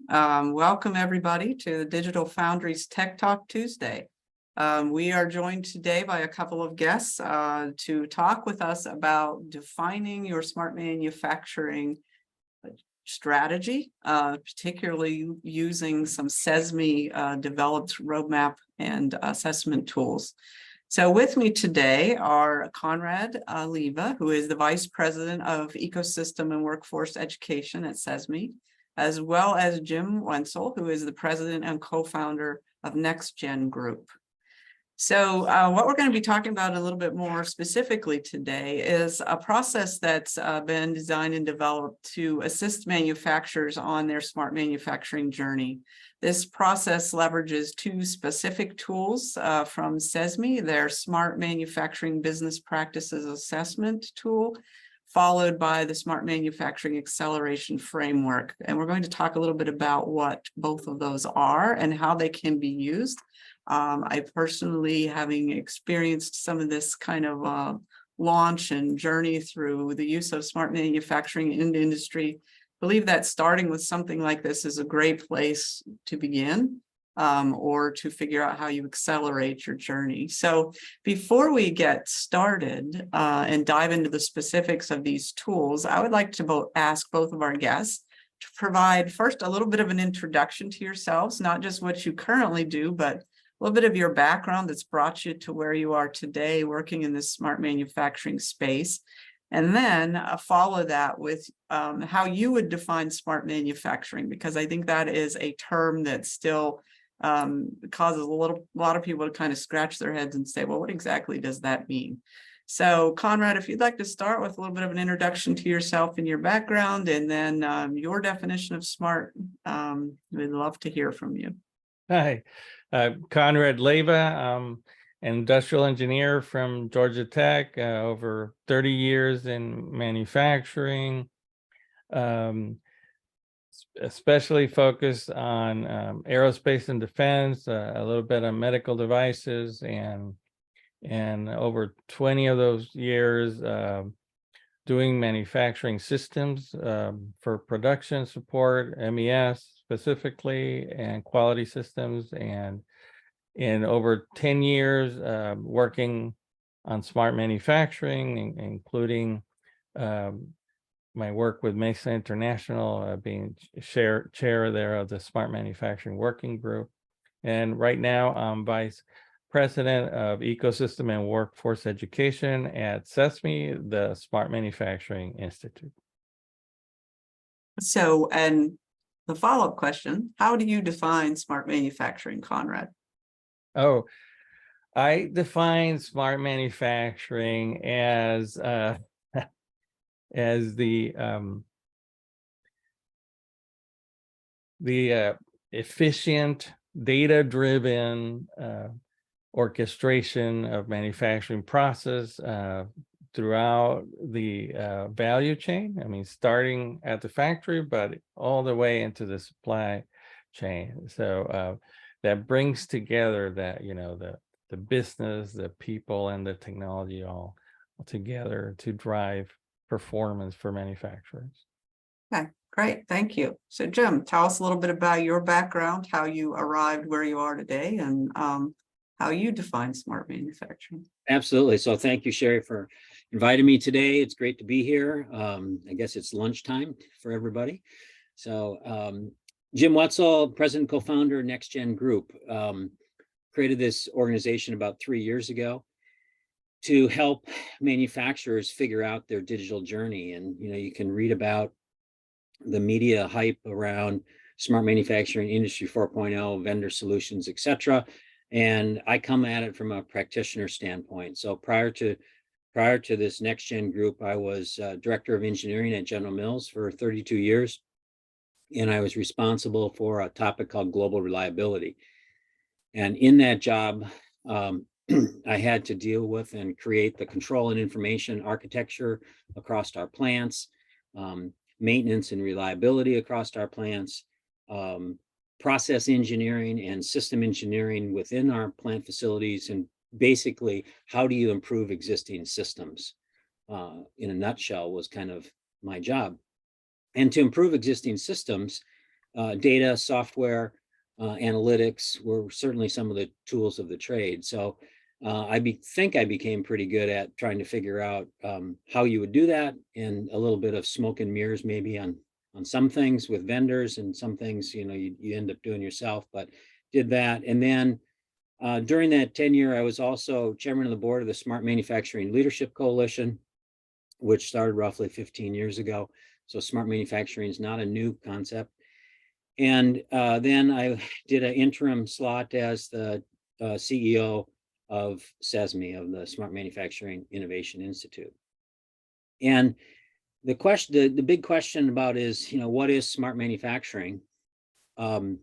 Welcome everybody to the Digital Foundry's Tech Talk Tuesday. We are joined today by a couple of guests to talk with us about defining your smart manufacturing strategy, particularly using some CESMII developed roadmap and assessment tools. So with me today are Conrad Leyva, who is the Vice President of Ecosystem and Workforce Education at CESMII, as well as Jim Wetzel, who is the President and Co-founder of Nextgen Group. So what we're going to be talking about a little bit more specifically today is a process that's been designed and developed to assist manufacturers on their smart manufacturing journey. This process leverages two specific tools from CESMII, their Smart Manufacturing Business Practices Assessment tool, followed by the Smart Manufacturing Acceleration Framework. And we're going to talk a little bit about what both of those are and how they can be used. I personally, having experienced some of this kind of launch and journey through the use of smart manufacturing in the industry, believe that starting with something like this is a great place to begin or to figure out how you accelerate your journey. So before we get started and dive into the specifics of these tools, I would like to ask both of our guests to provide first a little bit of an introduction to yourselves, not just what you currently do, but a little bit of your background that's brought you to where you are today working in this smart manufacturing space. And then follow that with how you would define smart manufacturing, because I think that is a term that still causes a lot of people to kind of scratch their heads and say, well, what exactly does that mean? So Conrad, if you'd like to start with a little bit of an introduction to yourself and your background, and then your definition of smart, we'd love to hear from you. Hi, Conrad Leyva, industrial engineer from Georgia Tech, over 30 years in manufacturing, especially focused on aerospace and defense, a little bit on medical devices, and over 20 of those years doing manufacturing systems for production support, MES specifically, and quality systems, and in over 10 years working on smart manufacturing, including my work with Mesa International, being chair there of the Smart Manufacturing Working Group. And right now I'm Vice President of Ecosystem and Workforce Education at CESMII, the Smart Manufacturing Institute. So, and the follow-up question, how do you define smart manufacturing, Conrad? Oh, I define smart manufacturing as the efficient, data-driven orchestration of manufacturing process throughout the value chain. I mean, starting at the factory, but all the way into the supply chain. So that brings together that, the business, the people, and the technology all together to drive performance for manufacturers. Okay, great, thank you. So Jim, tell us a little bit about your background, how you arrived where you are today, and how you define smart manufacturing. Absolutely. So thank you, Sherry, for inviting me today. It's great to be here. I guess it's lunchtime for everybody. So Jim Wetzel, President, Co-founder, Nextgen Group, created this organization about 3 years ago to help manufacturers figure out their digital journey. And, you can read about the media hype around smart manufacturing, industry 4.0, vendor solutions, etc. And I come at it from a practitioner standpoint. So prior to this Nextgen Group, I was director of engineering at General Mills for 32 years. And I was responsible for a topic called global reliability. And in that job, I had to deal with and create the control and information architecture across our plants, maintenance and reliability across our plants, process engineering and system engineering within our plant facilities, and basically, how do you improve existing systems? In a nutshell, was kind of my job. And to improve existing systems, data, software, analytics were certainly some of the tools of the trade. So think I became pretty good at trying to figure out how you would do that, and a little bit of smoke and mirrors maybe on some things with vendors, and some things, you end up doing yourself, but did that. And then during that tenure, I was also chairman of the board of the Smart Manufacturing Leadership Coalition, which started roughly 15 years ago. So smart manufacturing is not a new concept. And then I did an interim slot as the CEO of CESMII, of the Smart Manufacturing Innovation Institute. And the big question about is, what is smart manufacturing? I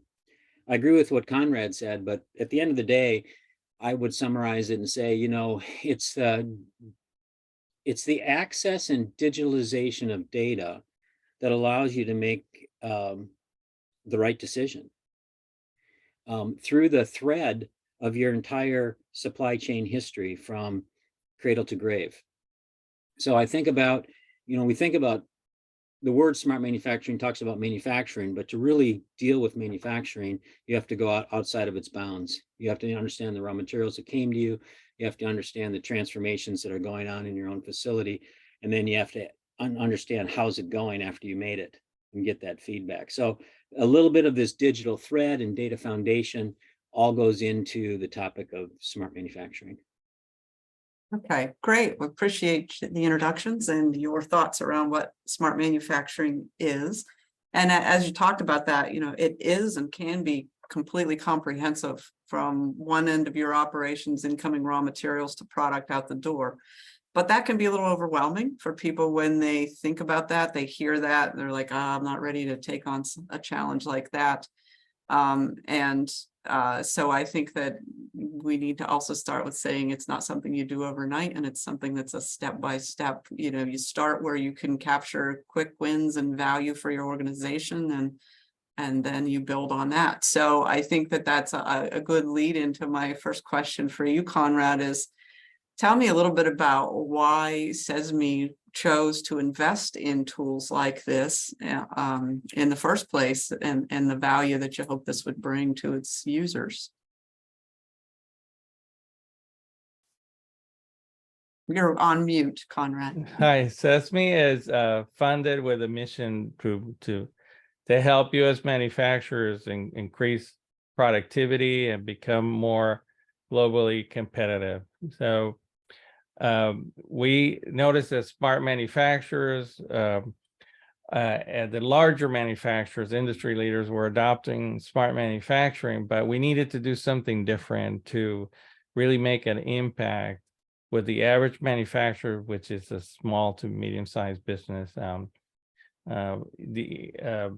agree with what Conrad said, but at the end of the day, I would summarize it and say, it's the access and digitalization of data that allows you to make the right decision through the thread of your entire supply chain history from cradle to grave. So I think about, we think about the word smart manufacturing talks about manufacturing, but to really deal with manufacturing, you have to go outside of its bounds. You have to understand the raw materials that came to you. You have to understand the transformations that are going on in your own facility. And then you have to understand how's it going after you made it and get that feedback. So a little bit of this digital thread and data foundation all goes into the topic of smart manufacturing. Okay, great. We appreciate the introductions and your thoughts around what smart manufacturing is. And as you talked about that, it is and can be completely comprehensive from one end of your operations, incoming raw materials, to product out the door. But that can be a little overwhelming for people when they think about that. They hear that and they're like, I'm not ready to take on a challenge like that. So I think that we need to also start with saying it's not something you do overnight, and it's something that's a step-by-step. You start where you can capture quick wins and value for your organization, and then you build on that. So I think that that's a good lead into my first question for you, Conrad, is tell me a little bit about why CESMII chose to invest in tools like this in the first place, and the value that you hope this would bring to its users. You're on mute, Conrad. Hi, CESMII is funded with a mission to help U.S. manufacturers increase productivity and become more globally competitive. So we noticed that smart manufacturers and the larger manufacturers, industry leaders, were adopting smart manufacturing, but we needed to do something different to really make an impact with the average manufacturer, which is a small to medium-sized business. The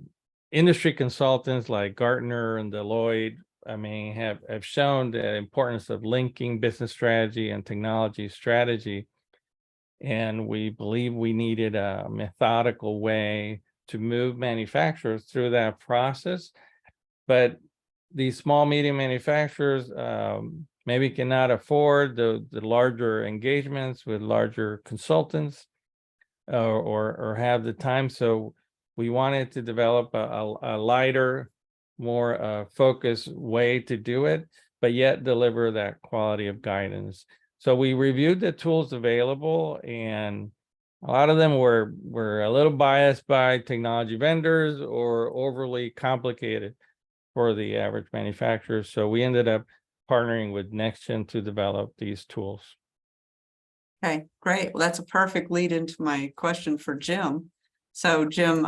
industry consultants like Gartner and Deloitte, have shown the importance of linking business strategy and technology strategy. And we believe we needed a methodical way to move manufacturers through that process. But these small, medium manufacturers maybe cannot afford the larger engagements with larger consultants or have the time. So we wanted to develop a lighter, more focused way to do it, but yet deliver that quality of guidance. So we reviewed the tools available, and a lot of them were a little biased by technology vendors or overly complicated for the average manufacturer. So we ended up partnering with Nextgen to develop these tools. Okay, great. Well, that's a perfect lead into my question for Jim. So Jim,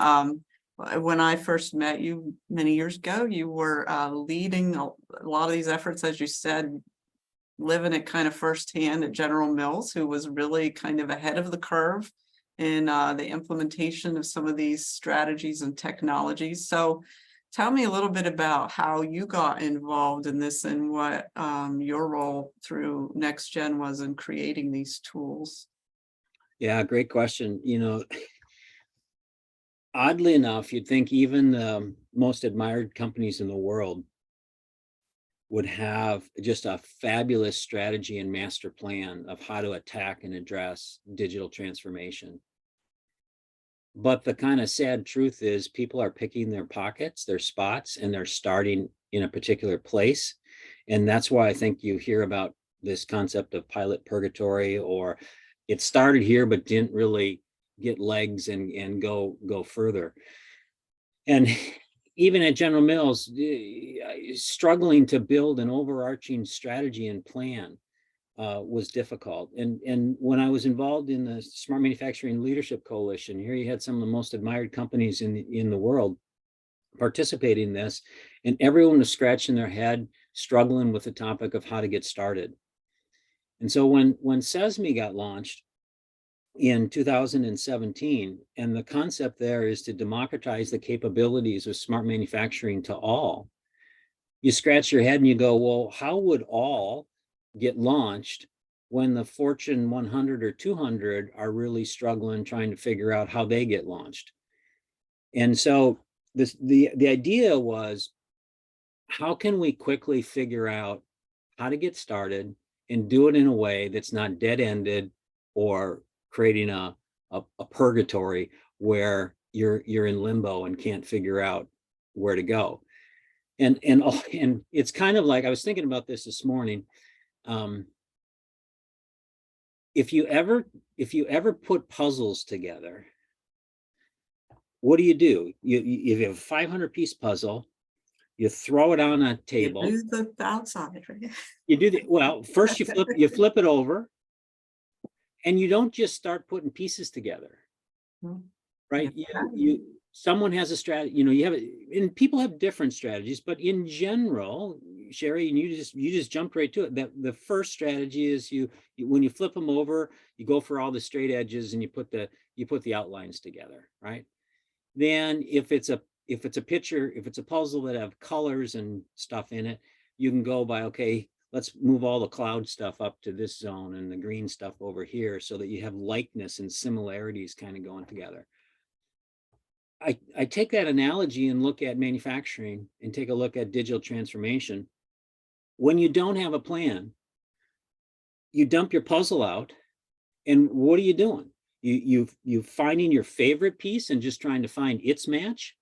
when I first met you many years ago, you were leading a lot of these efforts, as you said, living it kind of firsthand at General Mills, who was really kind of ahead of the curve in the implementation of some of these strategies and technologies. So tell me a little bit about how you got involved in this and what your role through Nextgen was in creating these tools. Yeah, great question. Oddly enough, you'd think even the most admired companies in the world would have just a fabulous strategy and master plan of how to attack and address digital transformation. But the kind of sad truth is people are picking their pockets, their spots, and they're starting in a particular place. And that's why I think you hear about this concept of pilot purgatory, or it started here but didn't really get legs and go further. And even at General Mills, struggling to build an overarching strategy and plan was difficult. And when I was involved in the Smart Manufacturing Leadership Coalition, here you had some of the most admired companies in the world participating in this, and everyone was scratching their head, struggling with the topic of how to get started. And so when CESMII got launched in 2017, and the concept there is to democratize the capabilities of smart manufacturing to all, you scratch your head and you go, well, how would all get launched when the Fortune 100 or 200 are really struggling trying to figure out how they get launched? And so the idea was, how can we quickly figure out how to get started and do it in a way that's not dead-ended or creating a purgatory where you're in limbo and can't figure out where to go. And it's kind of like, I was thinking about this morning. If you ever put puzzles together, what do? You have a 500-piece puzzle, you throw it on a table. You do the outside, right? You do well, first you flip it over, and you don't just start putting pieces together, right? Someone has a strategy, you have it, and people have different strategies, but in general, Sherry, and you just jumped right to it. That the first strategy is when you flip them over, you go for all the straight edges and you put the outlines together, right? Then if it's a picture, if it's a puzzle that have colors and stuff in it, you can go by, okay, let's move all the cloud stuff up to this zone and the green stuff over here, so that you have likeness and similarities kind of going together. I take that analogy and look at manufacturing and take a look at digital transformation. When you don't have a plan, you dump your puzzle out, and what are you doing? You finding your favorite piece and just trying to find its match.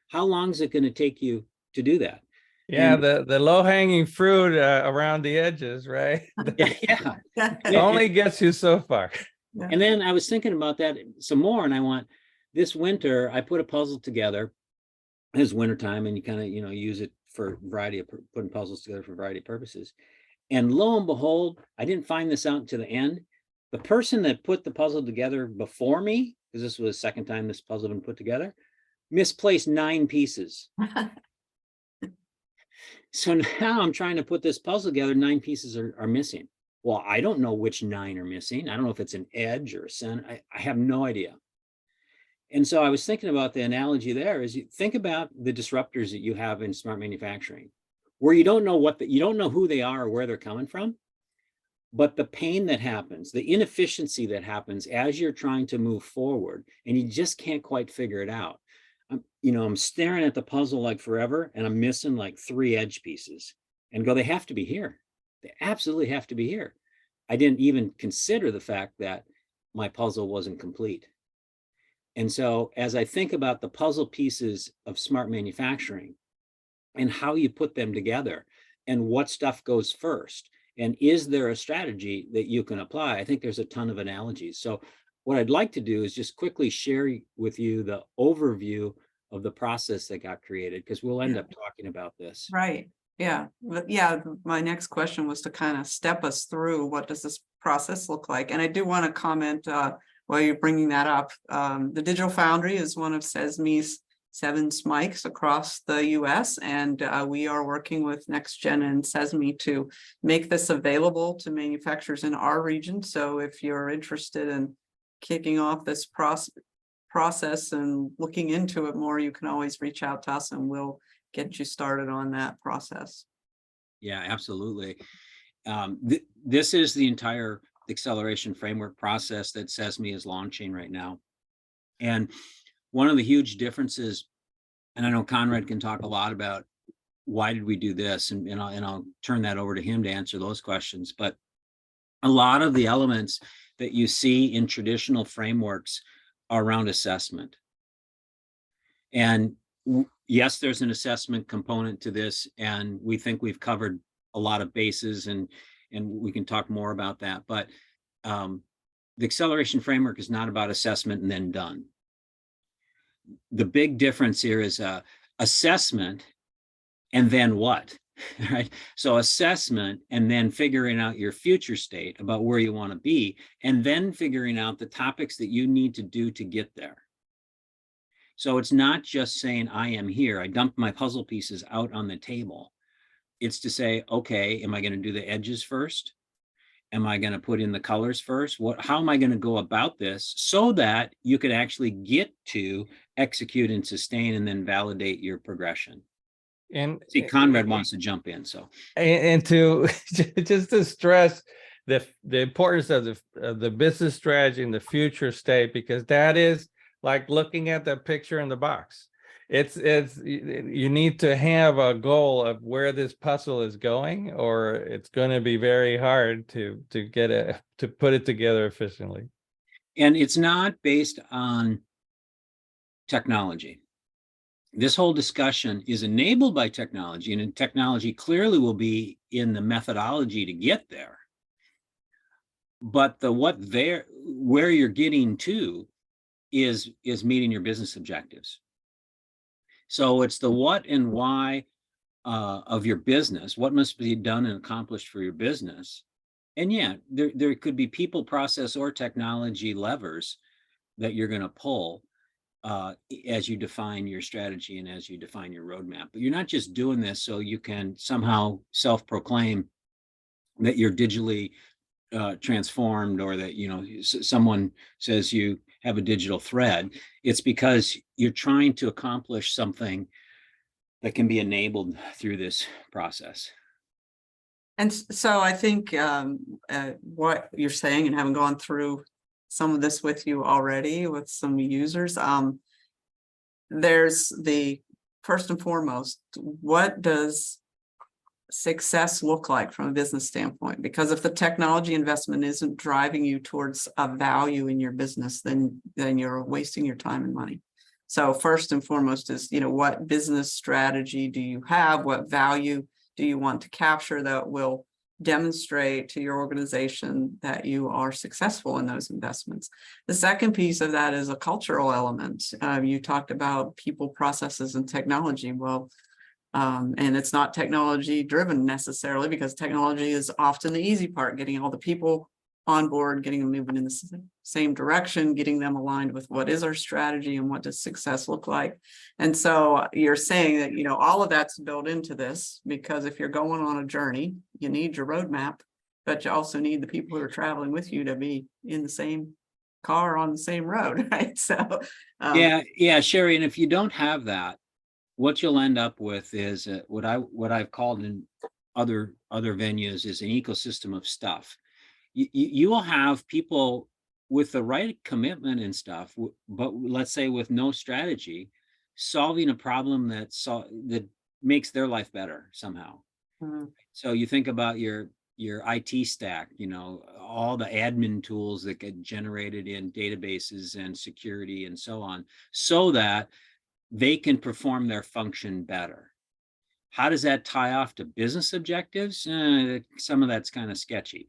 How long is it going to take you to do that? Yeah, the low-hanging fruit around the edges, right? Yeah. It only gets you so far. And then I was thinking about that some more, and I want, this winter, I put a puzzle together. It's wintertime, and you kind of, use it for a variety of putting puzzles together for a variety of purposes. And lo and behold, I didn't find this out to the end. The person that put the puzzle together before me, because this was the second time this puzzle had been put together, misplaced 9 pieces. So now I'm trying to put this puzzle together, 9 pieces are missing. Well, I don't know which 9 are missing. I don't know if it's an edge or a center. I have no idea. And so I was thinking about the analogy there is, you think about the disruptors that you have in smart manufacturing, where you don't know who they are or where they're coming from, but the pain that happens, the inefficiency that happens as you're trying to move forward, and you just can't quite figure it out. I'm staring at the puzzle like forever, and I'm missing like 3 edge pieces, and go, they have to be here. They absolutely have to be here. I didn't even consider the fact that my puzzle wasn't complete. And so as I think about the puzzle pieces of smart manufacturing and how you put them together and what stuff goes first, and is there a strategy that you can apply, I think there's a ton of analogies. So what I'd like to do is just quickly share with you the overview of the process that got created, because we'll end up talking about this. Right. Yeah. My next question was to kind of step us through, what does this process look like? And I do want to comment while you're bringing that up. The Digital Foundry is one of CESMII's 7 SMICs across the US, and we are working with Nextgen and CESMII to make this available to manufacturers in our region. So if you're interested in kicking off this process and looking into it more, you can always reach out to us and we'll get you started on that process. Yeah, absolutely. This is the entire acceleration framework process that CESMII is launching right now. And one of the huge differences, and I know Conrad can talk a lot about why did we do this, and I'll turn that over to him to answer those questions. But a lot of the elements that you see in traditional frameworks around assessment. And yes, there's an assessment component to this, and we think we've covered a lot of bases, and we can talk more about that. But the acceleration framework is not about assessment and then done. The big difference here is assessment and then what, right? So assessment and then figuring out your future state about where you want to be, and then figuring out the topics that you need to do to get there. So it's not just saying, I am here. I dumped my puzzle pieces out on the table. It's to say, okay, am I going to do the edges first? Am I going to put in the colors first? How am I going to go about this so that you could actually get to execute and sustain and then validate your progression? And see, Conrad wants to jump in. So, and to just to stress the importance of the business strategy and the future state, because that is like looking at the picture in the box. It's you need to have a goal of where this puzzle is going, or it's going to be very hard to put it together efficiently. And it's not based on technology. This whole discussion is enabled by technology, and technology clearly will be in the methodology to get there. But where you're getting to is meeting your business objectives. So it's the what and why of your business, what must be done and accomplished for your business. And yeah, there could be people, process, or technology levers that you're going to pull as you define your strategy and as you define your roadmap. But you're not just doing this so you can somehow self-proclaim that you're digitally transformed, or that, you know, someone says you have a digital thread. It's because you're trying to accomplish something that can be enabled through this process. And so I think what you're saying, and having gone through some of this with you already with some users, there's the first and foremost, what does success look like from a business standpoint? Because if the technology investment isn't driving you towards a value in your business, then you're wasting your time and money. So first and foremost is, you know, what business strategy do you have? What value do you want to capture that will demonstrate to your organization that you are successful in those investments? The second piece of that is a cultural element. You talked about people, processes, and technology. Well, and it's not technology driven necessarily, because technology is often the easy part, getting all the people on board, getting them moving in the same direction, getting them aligned with what is our strategy and what does success look like. And so you're saying that, you know, all of that's built into this, because if you're going on a journey, you need your roadmap, but you also need the people who are traveling with you to be in the same car on the same road, right? So yeah, Sherry, and if you don't have that, what you'll end up with is what I've called in other venues is an ecosystem of stuff. You will have people with the right commitment and stuff, but let's say with no strategy, solving a problem that makes their life better somehow. Mm-hmm. So you think about your IT stack, you know, all the admin tools that get generated in databases and security and so on, so that they can perform their function better. How does that tie off to business objectives? Some of that's kind of sketchy.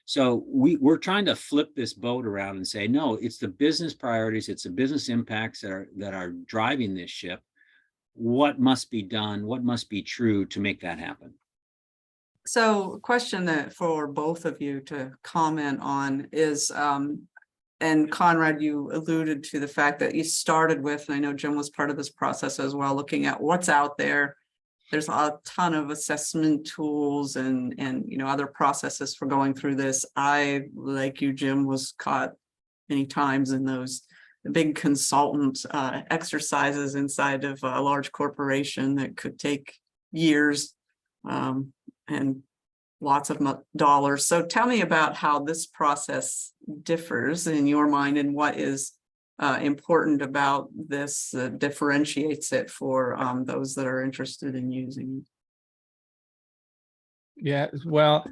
So we're trying to flip this boat around and say, no, it's the business priorities, it's the business impacts that are driving this ship. What must be done? What must be true to make that happen? So a question that for both of you to comment on is, and Conrad, you alluded to the fact that you started with, and I know Jim was part of this process as well, looking at what's out there. There's a ton of assessment tools and you know, other processes for going through this. I, like you, Jim, was caught many times in those big consultant exercises inside of a large corporation that could take years and lots of dollars. So tell me about how this process differs in your mind, and what is important about this differentiates it for those that are interested in using it. Yeah, well,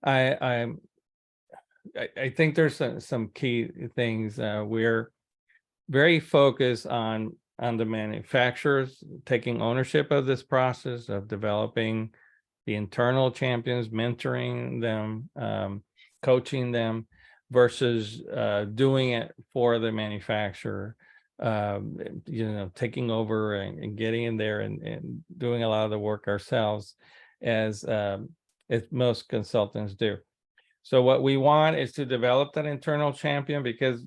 I think there's some key things. very focused on the manufacturers taking ownership of this process of developing the internal champions, mentoring them, coaching them, versus doing it for the manufacturer. Taking over and getting in there and doing a lot of the work ourselves, as most consultants do. So what we want is to develop that internal champion, because,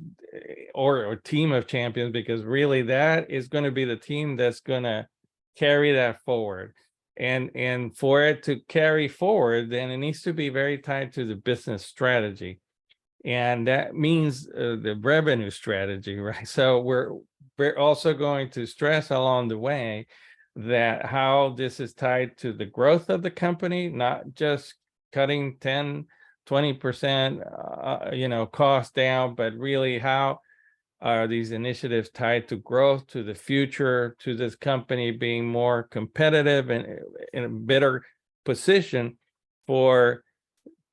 or team of champions, because really that is going to be the team that's going to carry that forward. And for it to carry forward, then it needs to be very tied to the business strategy. And that means the revenue strategy, right? So we're also going to stress along the way that how this is tied to the growth of the company, not just cutting 10-20% cost down, but really how are these initiatives tied to growth, to the future, to this company being more competitive and in a better position for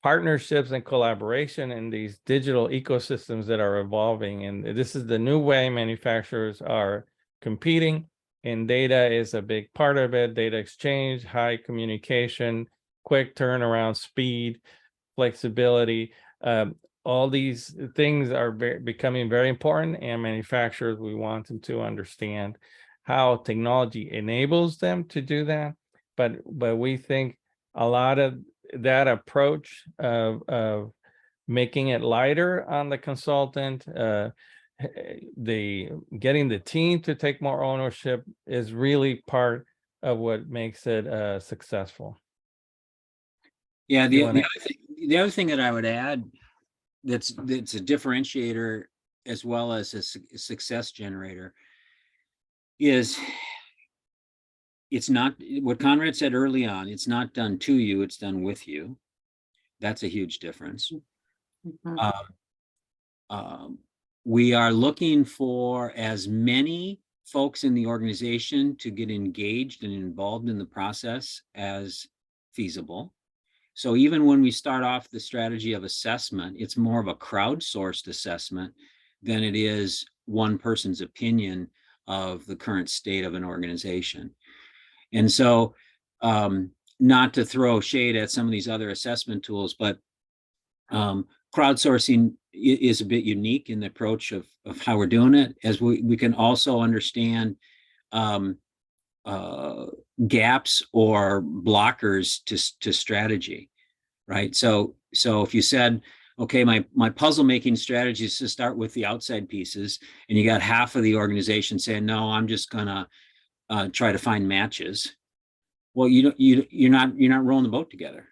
partnerships and collaboration in these digital ecosystems that are evolving. And this is the new way manufacturers are competing, and data is a big part of it. Data exchange, high communication, quick turnaround speed, flexibility. All these things are becoming very important, and manufacturers, we want them to understand how technology enables them to do that. But we think a lot of that approach of making it lighter on the consultant, getting the team to take more ownership, is really part of what makes it successful. Yeah, the other thing that I would add that's a differentiator as well as a success generator is, it's not what Conrad said early on. It's not done to you, it's done with you. That's a huge difference. We are looking for as many folks in the organization to get engaged and involved in the process as feasible. So even when we start off the strategy of assessment, it's more of a crowdsourced assessment than it is one person's opinion of the current state of an organization. And so, not to throw shade at some of these other assessment tools, but crowdsourcing is a bit unique in the approach of how we're doing it, as we can also understand gaps or blockers to strategy, right? So if you said, okay, my puzzle making strategy is to start with the outside pieces, and you got half of the organization saying, no, I'm just gonna try to find matches. Well, you're not rowing the boat together.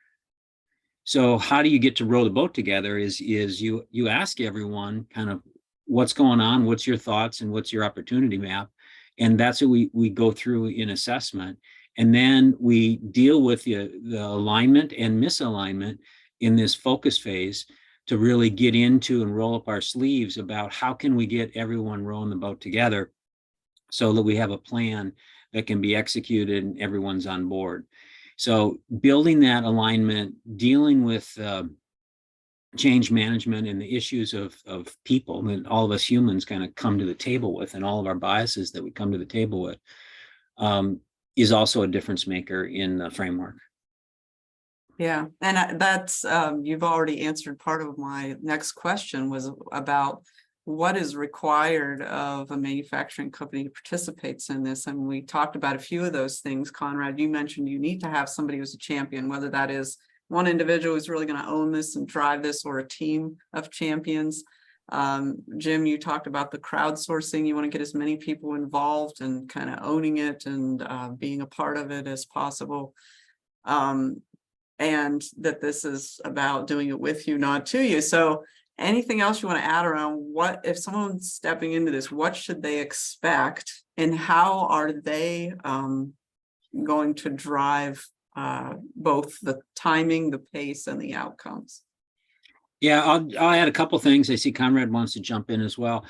So how do you get to row the boat together is you ask everyone kind of what's going on, what's your thoughts, and what's your opportunity map. And that's what we go through in assessment. And then we deal with the alignment and misalignment in this focus phase to really get into and roll up our sleeves about how can we get everyone rowing the boat together so that we have a plan that can be executed and everyone's on board. So building that alignment, dealing with change management and the issues of people that all of us humans kind of come to the table with, and all of our biases that we come to the table with, is also a difference maker in the framework. Yeah, and that's you've already answered part of my next question, was about what is required of a manufacturing company who participates in this. And we talked about a few of those things. Conrad, you mentioned you need to have somebody who's a champion, whether that is one individual who's really going to own this and drive this, or a team of champions. Jim, you talked about the crowdsourcing. You want to get as many people involved and kind of owning it and being a part of it as possible. And that this is about doing it with you, not to you. So anything else you want to add around what, if someone's stepping into this, what should they expect, and how are they going to drive both the timing, the pace, and the outcomes? Yeah, I'll add a couple things. I see Conrad wants to jump in as well.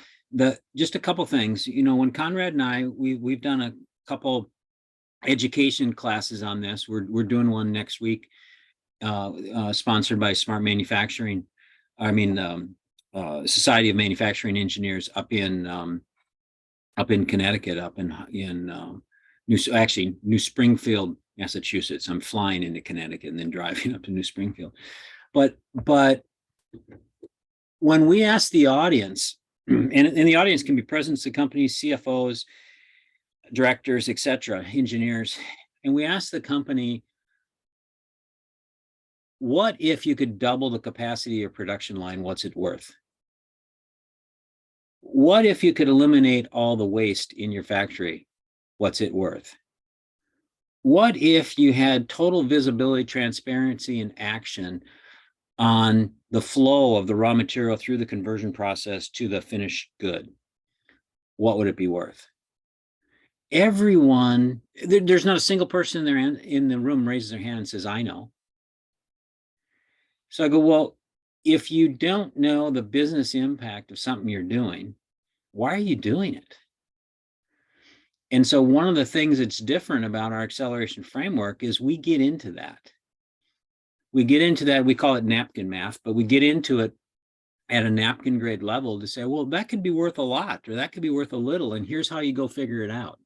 Just a couple things. You know, when Conrad and I, we've done a couple education classes on this. We're doing one next week, sponsored by Smart Manufacturing. Society of Manufacturing Engineers up in up in Connecticut, up in New Springfield, Massachusetts. I'm flying into Connecticut and then driving up to New Springfield. But when we ask the audience, and the audience can be presidents of companies, CFOs, directors, etc., engineers, and we ask the company, what if you could double the capacity of your production line? What's it worth? What if you could eliminate all the waste in your factory? What's it worth? What if you had total visibility, transparency, and action on the flow of the raw material through the conversion process to the finished good? What would it be worth? Everyone, there's not a single person in the room raises their hand and says, I know. So I go, well, if you don't know the business impact of something you're doing, why are you doing it? And so one of the things that's different about our acceleration framework is we get into that. We get into that, we call it napkin math, but we get into it at a napkin grade level to say, well, that could be worth a lot, or that could be worth a little, and here's how you go figure it out.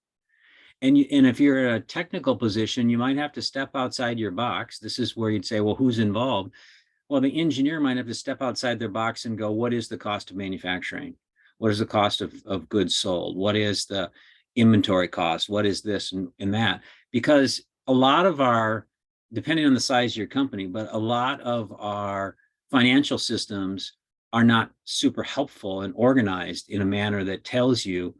And if you're in a technical position, you might have to step outside your box. This is where you'd say, well, who's involved? Well, the engineer might have to step outside their box and go, what is the cost of manufacturing? What is the cost of goods sold? What is the inventory cost? What is this and that? Because a lot of our, depending on the size of your company, but a lot of our financial systems are not super helpful and organized in a manner that tells you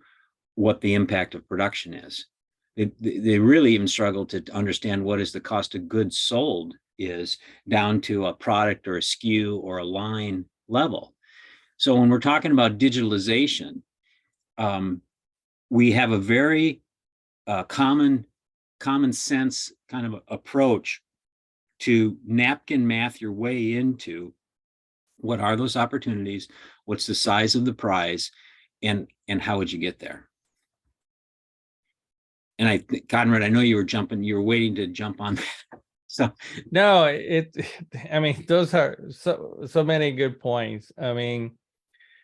what the impact of production is. They really even struggle to understand what is the cost of goods sold is down to a product or a SKU or a line level. So when we're talking about digitalization, we have a very common sense kind of approach to napkin math your way into what are those opportunities, what's the size of the prize, and how would you get there? And Conrad, I know you were waiting to jump on that. So no, I mean, those are so many good points. I mean,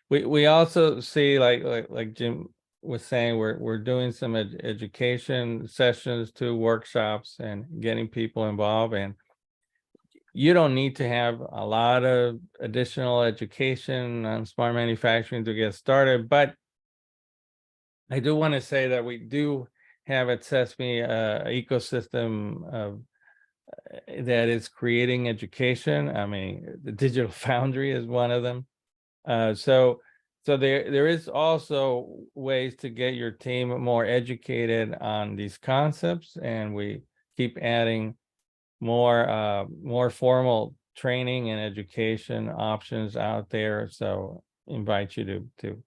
we also see like Jim was saying, we're doing some education sessions to workshops and getting people involved, and you don't need to have a lot of additional education on smart manufacturing to get started. But I do want to say that we do have at Sesame ecosystem of that is creating education. I mean, the Digital Foundry is one of them. So there is also ways to get your team more educated on these concepts, and we keep adding more formal training and education options out there. So invite you to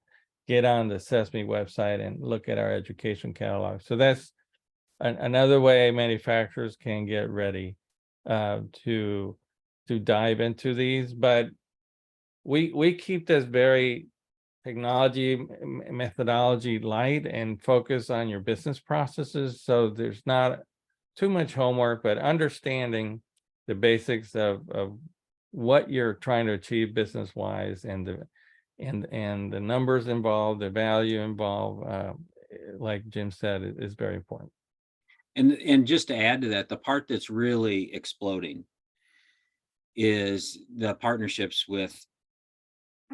get on the Sesame website and look at our education catalog. So that's another way manufacturers can get ready to dive into these. But we keep this very technology methodology light and focus on your business processes. So there's not too much homework, but understanding the basics of what you're trying to achieve business wise, and the numbers involved, the value involved, like Jim said, is very important. And just to add to that, the part that's really exploding is the partnerships with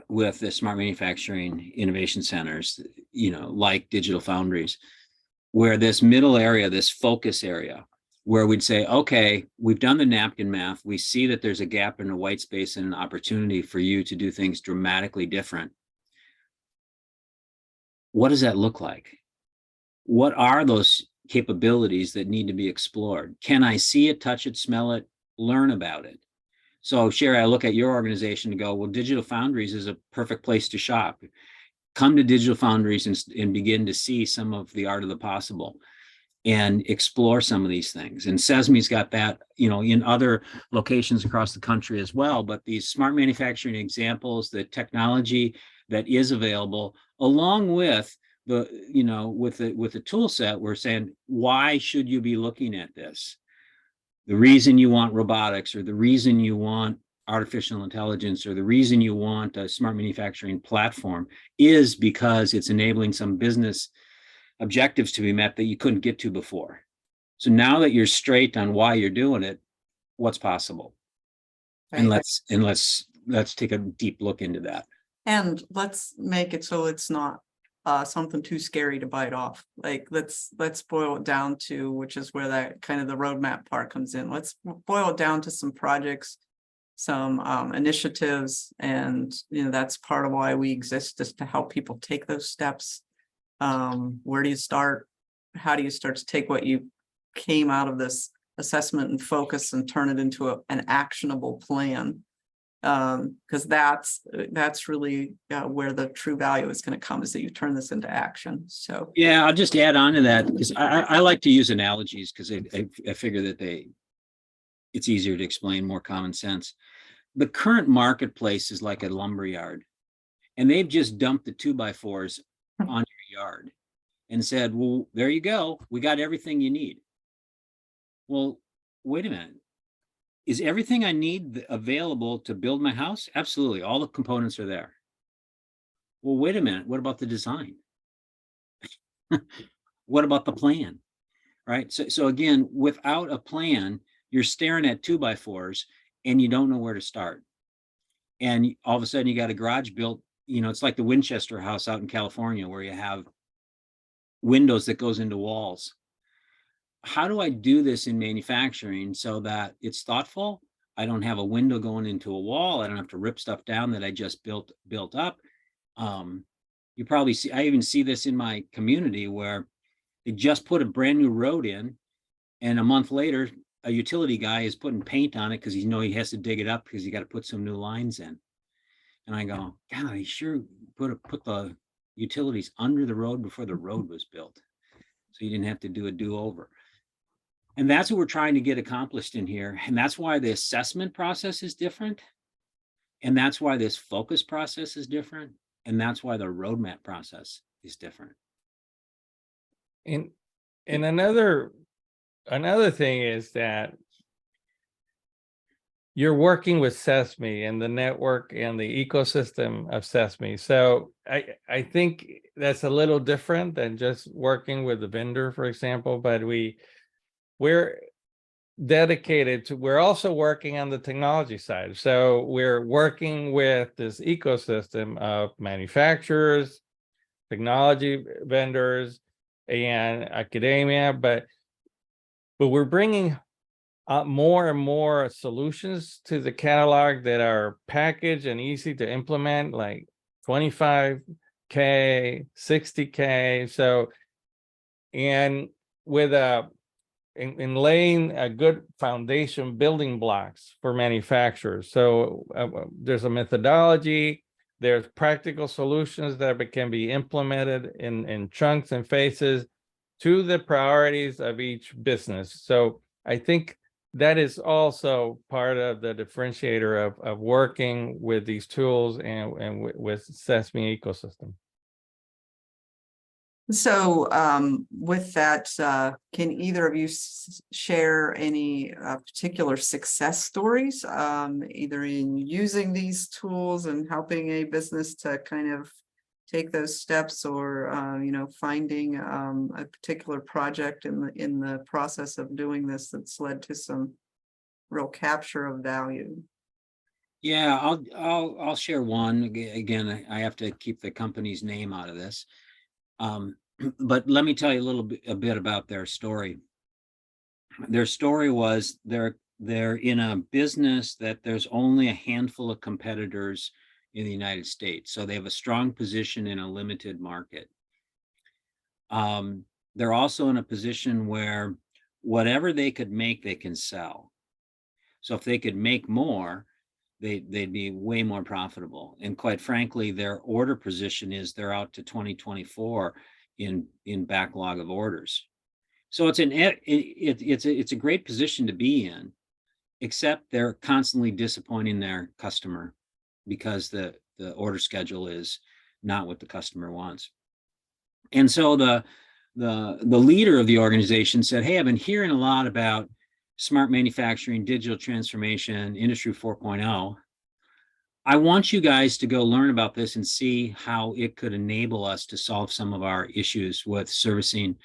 the smart manufacturing innovation centers, like digital foundries, where this middle area, this focus area, where we'd say, okay, we've done the napkin math. We see that there's a gap in a white space and an opportunity for you to do things dramatically different. What does that look like? What are those capabilities that need to be explored? Can I see it, touch it, smell it, learn about it? So Sherry, I look at your organization and go, well, Digital Foundries is a perfect place to shop. Come to Digital Foundries and begin to see some of the art of the possible and explore some of these things. And CESMII's got that, in other locations across the country as well. But these smart manufacturing examples, the technology that is available, along with with the tool set, we're saying, why should you be looking at this? The reason you want robotics, or the reason you want artificial intelligence, or the reason you want a smart manufacturing platform is because it's enabling some business objectives to be met that you couldn't get to before. So now that you're straight on why you're doing it, what's possible? And Right. let's take a deep look into that. And let's make it so it's not something too scary to bite off. Like let's boil it down to, which is where that kind of the roadmap part comes in. Let's boil it down to some projects, some initiatives, and that's part of why we exist, is to help people take those steps. Where do you start? How do you start to take what you came out of this assessment and focus and turn it into an actionable plan? Because that's really where the true value is going to come, is that you turn this into action. So yeah, I'll just add on to that, because I like to use analogies, because I figure that it's easier to explain, more common sense. The current marketplace is like a lumber yard, and they've just dumped the 2x4s on your yard and said, well, there you go, we got everything you need. Well, wait a minute. Is everything I need available to build my house? Absolutely. All the components are there. Well, wait a minute. What about the design? What about the plan? Right. So again, without a plan, you're staring at 2x4s and you don't know where to start. And all of a sudden you got a garage built, it's like the Winchester house out in California, where you have windows that goes into walls. How do I do this in manufacturing so that it's thoughtful? I don't have a window going into a wall. I don't have to rip stuff down that I just built up. You probably see, I even see this in my community, where they just put a brand new road in, and a month later, a utility guy is putting paint on it because he has to dig it up because you got to put some new lines in. And I go, God, he sure put the utilities under the road before the road was built, so you didn't have to do a do-over. And that's what we're trying to get accomplished in here. And that's why the assessment process is different. And that's why this focus process is different. And that's why the roadmap process is different. And another thing is that you're working with CESMII and the network and the ecosystem of CESMII. So I think that's a little different than just working with the vendor, for example, but we're dedicated to, we're also working on the technology side. So we're working with this ecosystem of manufacturers, technology vendors, and academia, but we're bringing more and more solutions to the catalog that are packaged and easy to implement, like 25K, 60K. So, and with in laying a good foundation building blocks for manufacturers. So there's a methodology, there's practical solutions that can be implemented in chunks and phases to the priorities of each business. So I think that is also part of the differentiator of working with these tools and with Sesame Ecosystem. So with that, can either of you share any particular success stories, either in using these tools and helping a business to kind of take those steps, or finding a particular project in the process of doing this that's led to some real capture of value? Yeah, I'll share one. Again, I have to keep the company's name out of this. But let me tell you a bit about their story. Their story was they're in a business that there's only a handful of competitors in the United States. So they have a strong position in a limited market. They're also in a position where whatever they could make, they can sell. So if they could make more, they'd be way more profitable. And quite frankly, their order position is they're out to 2024 in backlog of orders. So it's a great position to be in, except they're constantly disappointing their customer because the order schedule is not what the customer wants. And so the leader of the organization said, hey, I've been hearing a lot about smart manufacturing, digital transformation, Industry 4.0. I want you guys to go learn about this and see how it could enable us to solve some of our issues with servicing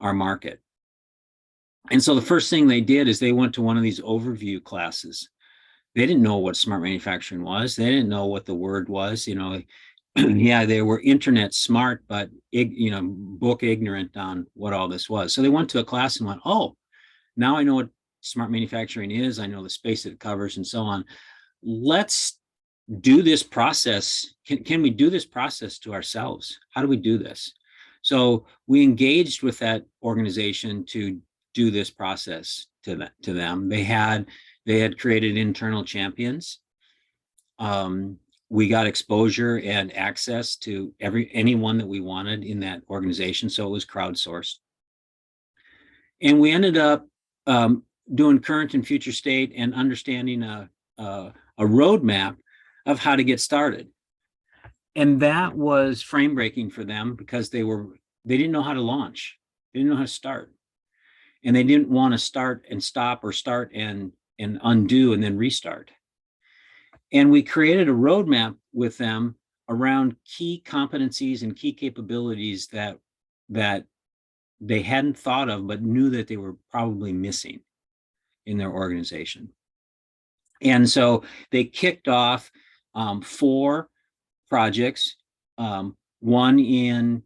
our market. And so the first thing they did is they went to one of these overview classes. They didn't know what smart manufacturing was. They didn't know what the word was, you know. Yeah, they were internet smart, but book ignorant on what all this was. So they went to a class and went, oh, now I know what smart manufacturing is. I know the space that it covers and so on. Let's do this process. Can we do this process to ourselves? How do we do this? So we engaged with that organization to do this process to them. They had created internal champions. We got exposure and access to anyone that we wanted in that organization. So it was crowdsourced. And we ended up doing current and future state and understanding a roadmap of how to get started. And that was frame breaking for them because they didn't know how to launch. They didn't know how to start. And they didn't want to start and stop or start and undo and then restart. And we created a roadmap with them around key competencies and key capabilities that they hadn't thought of, but knew that they were probably missing in their organization. And so they kicked off 4 projects, one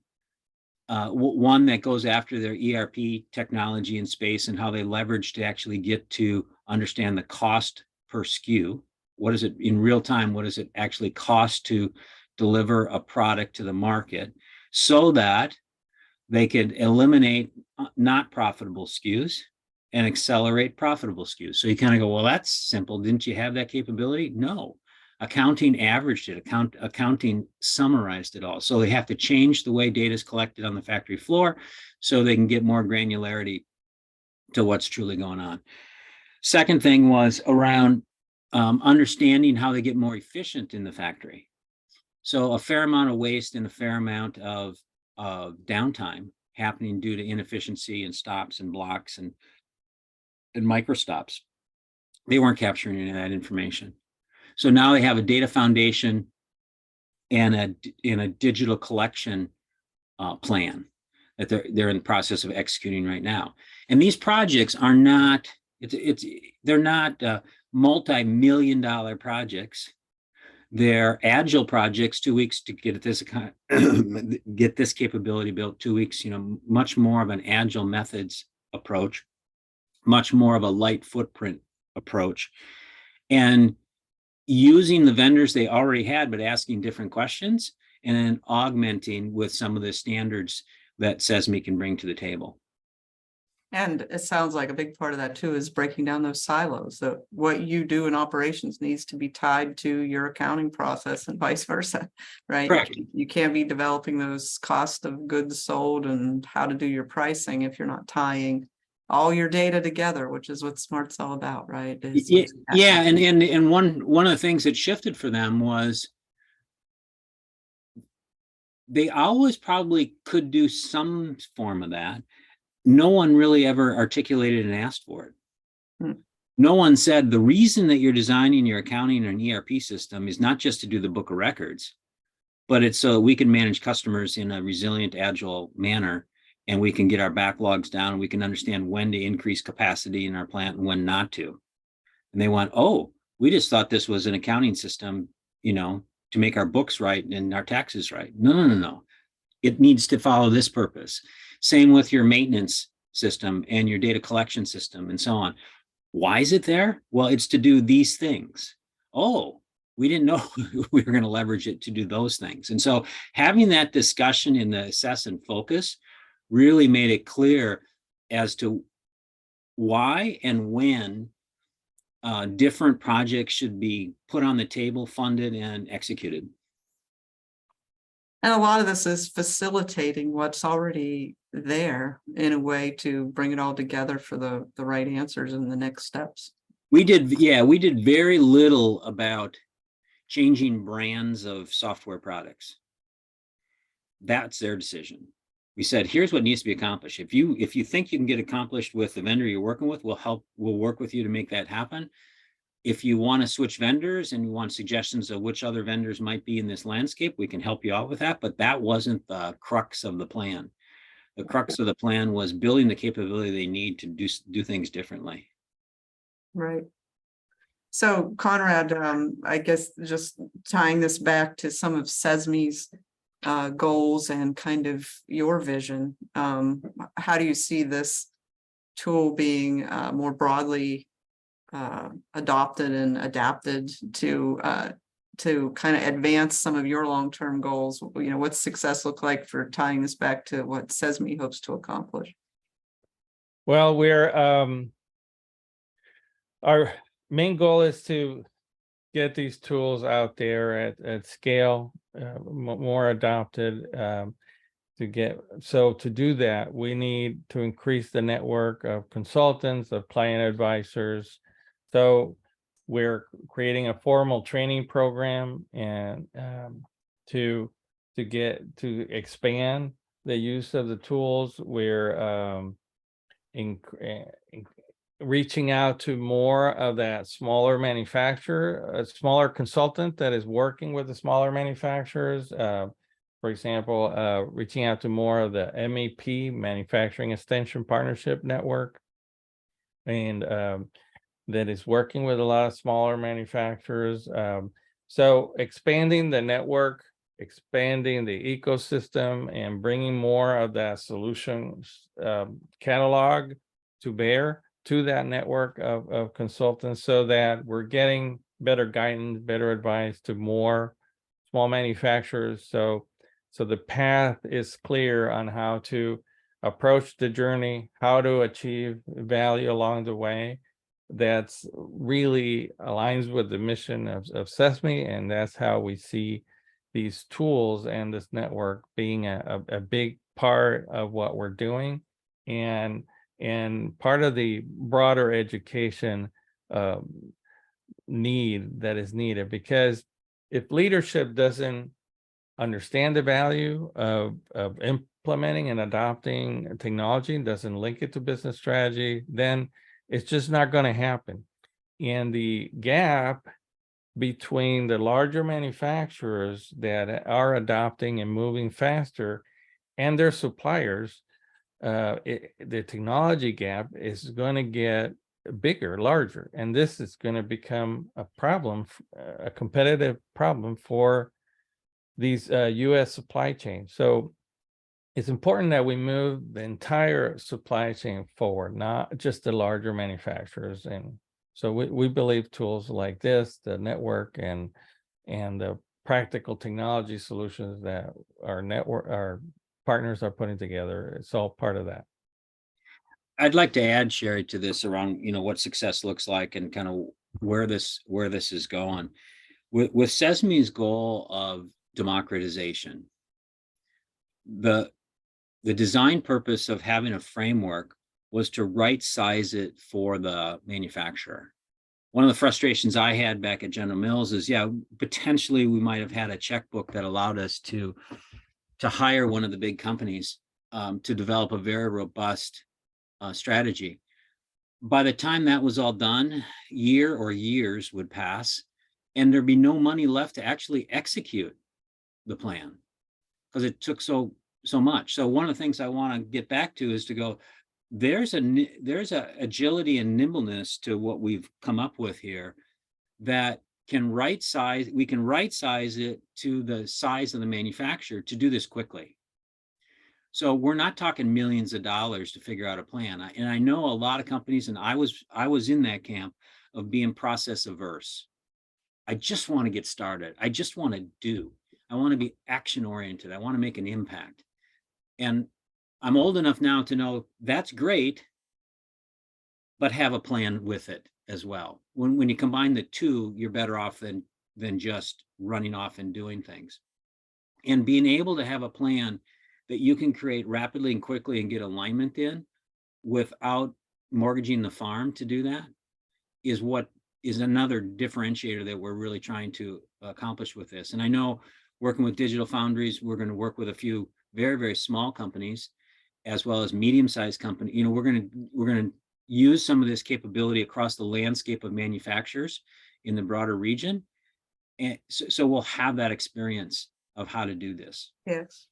that goes after their ERP technology in space and how they leverage to actually get to understand the cost per SKU. What is it in real time? What does it actually cost to deliver a product to the market so that they could eliminate not profitable SKUs and accelerate profitable SKUs? So you kind of go, well, that's simple. Didn't you have that capability? No. Accounting averaged it. Accounting summarized it all. So they have to change the way data is collected on the factory floor so they can get more granularity to what's truly going on. Second thing was around understanding how they get more efficient in the factory. So a fair amount of waste and a fair amount of downtime happening due to inefficiency and stops and blocks and micro stops. They weren't capturing any of that information. So now they have a data foundation and a digital collection plan that they're in the process of executing right now. And these projects are not, they're not multi-million-dollar projects. They're agile projects, 2 weeks to get this capability built, 2 weeks, much more of an agile methods approach, much more of a light footprint approach. And using the vendors they already had, but asking different questions and then augmenting with some of the standards that CESMII can bring to the table. And it sounds like a big part of that too is breaking down those silos. That what you do in operations needs to be tied to your accounting process and vice versa, right? Correct. You can't be developing those cost of goods sold and how to do your pricing if you're not tying all your data together, which is what Smart's all about, right? Yeah, and one of the things that shifted for them was they always probably could do some form of that. No one really ever articulated and asked for it. No one said the reason that you're designing your accounting or an ERP system is not just to do the book of records, but it's so we can manage customers in a resilient, agile manner, and we can get our backlogs down, and we can understand when to increase capacity in our plant and when not to. And they went, oh, we just thought this was an accounting system, to make our books right and our taxes right. No. It needs to follow this purpose. Same with your maintenance system and your data collection system and so on. Why is it there? Well, it's to do these things. Oh, we didn't know we were going to leverage it to do those things. And so having that discussion in the assess and focus really made it clear as to why and when different projects should be put on the table, funded, and executed. And a lot of this is facilitating what's already there in a way to bring it all together for the right answers and the next steps. We did very little about changing brands of software products. That's their decision. We said, here's what needs to be accomplished. If you think you can get accomplished with the vendor you're working with, we'll work with you to make that happen. If you want to switch vendors and you want suggestions of which other vendors might be in this landscape, we can help you out with that. But that wasn't the crux of the plan. The crux of the plan was building the capability they need to do things differently. Right. So Conrad, I guess just tying this back to some of CESMII's goals and kind of your vision, how do you see this tool being more broadly adopted and adapted to kind of advance some of your long-term goals? You know, what's success look like for tying this back to what CESMII hopes to accomplish? Well, we're our main goal is to get these tools out there at scale, more adopted. To do that, we need to increase the network of consultants, of client advisors. So we're creating a formal training program and to expand the use of the tools. We're reaching out to more of that smaller manufacturer, a smaller consultant that is working with the smaller manufacturers. For example, reaching out to more of the MEP, Manufacturing Extension Partnership Network, and that is working with a lot of smaller manufacturers. So expanding the network, expanding the ecosystem, and bringing more of that solutions catalog to bear to that network of consultants, so that we're getting better guidance, better advice to more small manufacturers. So the path is clear on how to approach the journey, how to achieve value along the way. That's really aligns with the mission of CESMII, and that's how we see these tools and this network being a big part of what we're doing, and part of the broader education need that is needed. Because if leadership doesn't understand the value of implementing and adopting technology, doesn't link it to business strategy, then it's just not going to happen. And the gap between the larger manufacturers that are adopting and moving faster and their suppliers, the technology gap is going to get bigger, larger, and this is going to become a problem, a competitive problem for these U.S. supply chains. So it's important that we move the entire supply chain forward, not just the larger manufacturers. And so we believe tools like this, the network, and the practical technology solutions that our partners are putting together, it's all part of that. I'd like to add, Sherry, to this around, what success looks like and kind of where this is going. With CESMII's goal of democratization, the design purpose of having a framework was to right size it for the manufacturer. One of the frustrations I had back at General Mills is, potentially we might have had a checkbook that allowed us to hire one of the big companies to develop a very robust strategy. By the time that was all done, year or years would pass, and there'd be no money left to actually execute the plan because it took so much. So one of the things I want to get back to is to go, there's a agility and nimbleness to what we've come up with here that can we can right size it to the size of the manufacturer to do this quickly. So we're not talking millions of dollars to figure out a plan. And I know a lot of companies, and I was in that camp of being process averse. I just want to get started. I just want to do. I want to be action oriented. I want to make an impact. And I'm old enough now to know that's great, but have a plan with it as well. When you combine the two, you're better off than just running off and doing things. And being able to have a plan that you can create rapidly and quickly and get alignment in without mortgaging the farm to do that is another differentiator that we're really trying to accomplish with this. And I know working with digital foundries, we're going to work with a few very, very small companies as well as medium-sized companies. We're going to use some of this capability across the landscape of manufacturers in the broader region. And so we'll have that experience of how to do this. Yes.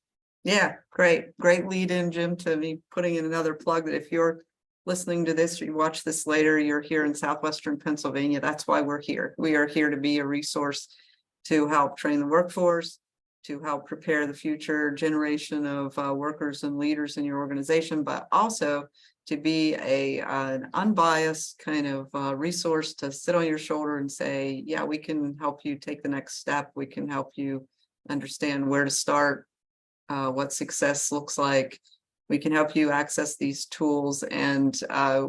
Yeah, great lead in, Jim, to me putting in another plug that if you're listening to this, or you watch this later, you're here in southwestern Pennsylvania. That's why we're here. We are here to be a resource to help train the workforce, to help prepare the future generation of workers and leaders in your organization, but also to be an unbiased kind of resource to sit on your shoulder and say, yeah, we can help you take the next step. We can help you understand where to start, what success looks like. We can help you access these tools. And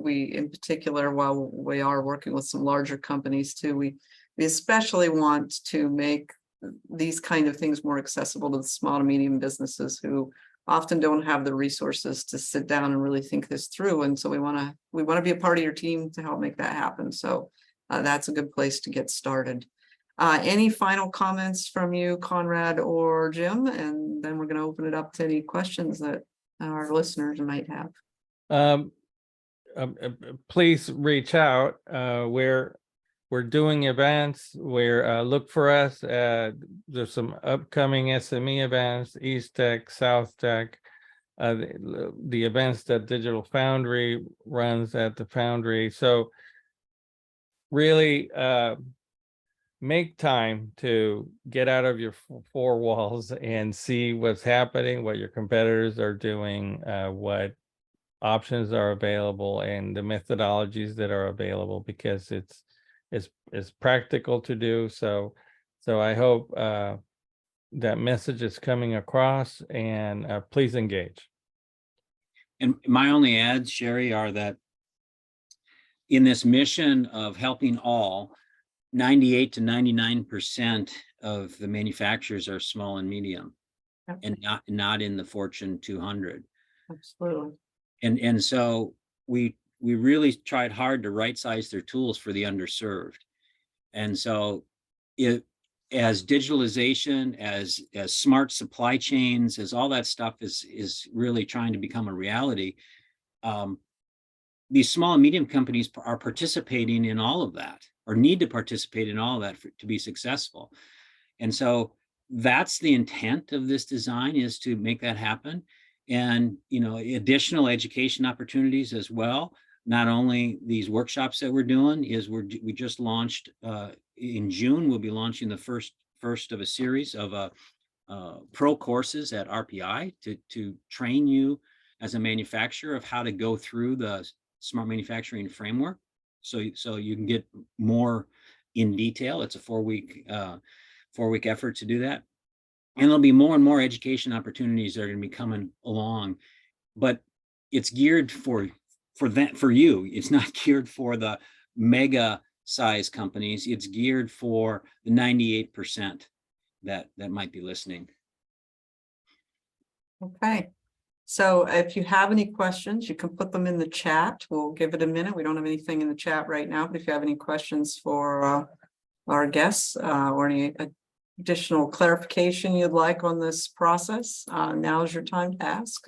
we, in particular, while we are working with some larger companies too, we especially want to make these kind of things more accessible to the small to medium businesses who often don't have the resources to sit down and really think this through. And so we want to be a part of your team to help make that happen. So that's a good place to get started. Any final comments from you, Conrad or Jim? And then we're going to open it up to any questions that our listeners might have. Please reach out. We're doing events where look for us. There's some upcoming SME events, East Tech, South Tech, the events that Digital Foundry runs at the Foundry. So really make time to get out of your four walls and see what's happening, what your competitors are doing, what options are available, and the methodologies that are available, because it's practical to do. So I hope that message is coming across, and please engage. And my only adds, Sherry, are that in this mission of helping all, 98 to 99% of the manufacturers are small and medium, and not in the Fortune 200. Absolutely. And so we really tried hard to right size their tools for the underserved. And so as digitalization, as smart supply chains, as all that stuff is really trying to become a reality, these small and medium companies are participating in all of that, or need to participate in all of that to be successful. And so that's the intent of this design, is to make that happen. And, you know, additional education opportunities as well. Not only these workshops that we're doing, we just launched in June. We'll be launching the first of a series of pro courses at RPI to train you as a manufacturer of how to go through the smart manufacturing framework, so you can get more in detail. It's a 4-week effort to do that. And there'll be more and more education opportunities that are going to be coming along, but it's geared for you. It's not geared for the mega size companies. It's geared for the 98% that might be listening. Okay. So if you have any questions, you can put them in the chat. We'll give it a minute. We don't have anything in the chat right now, but if you have any questions for our guests or any additional clarification you'd like on this process, now is your time to ask.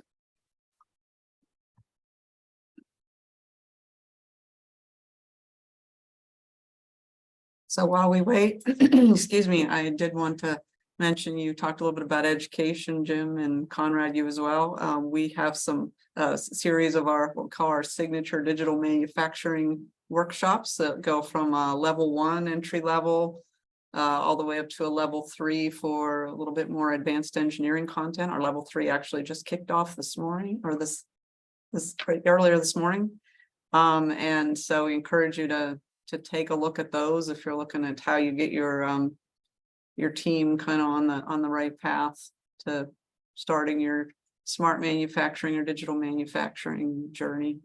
So while we wait, excuse me, I did want to mention, you talked a little bit about education, Jim, and Conrad, you as well. We have some series of what we call our signature digital manufacturing workshops that go from level 1 entry level all the way up to a level 3 for a little bit more advanced engineering content. Our level 3 actually just kicked off this morning, or this earlier this morning. And so we encourage you to take a look at those if you're looking at how you get your team kind of on the right path to starting your smart manufacturing or digital manufacturing journey.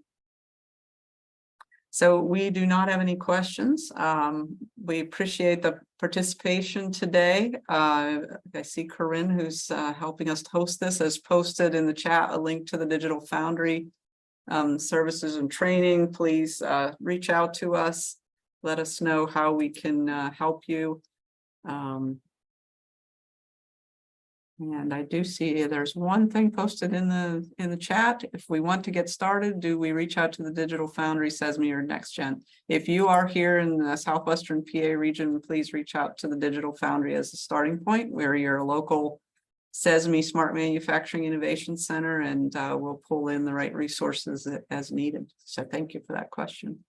So we do not have any questions. We appreciate the participation today. I see Corinne, who's helping us host this, has posted in the chat a link to the Digital Foundry services and training. Please reach out to us. Let us know how we can help you. And I do see there's one thing posted in the chat. If we want to get started, do we reach out to the Digital Foundry, CESMII, or NextGen? If you are here in the Southwestern PA region, please reach out to the Digital Foundry as a starting point. We're your local CESMII Smart Manufacturing Innovation Center, and we'll pull in the right resources as needed. So thank you for that question.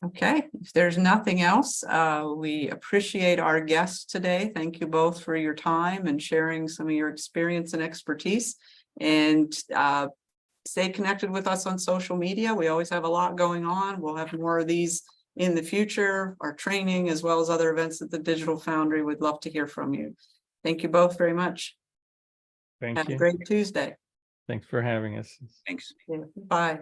Okay, if there's nothing else, we appreciate our guests today. Thank you both for your time and sharing some of your experience and expertise. And stay connected with us on social media. We always have a lot going on. We'll have more of these in the future, our training, as well as other events at the Digital Foundry. We'd love to hear from you. Thank you both very much. Thank Have you. a great Tuesday. Thanks for having us. Thanks. Yeah, bye.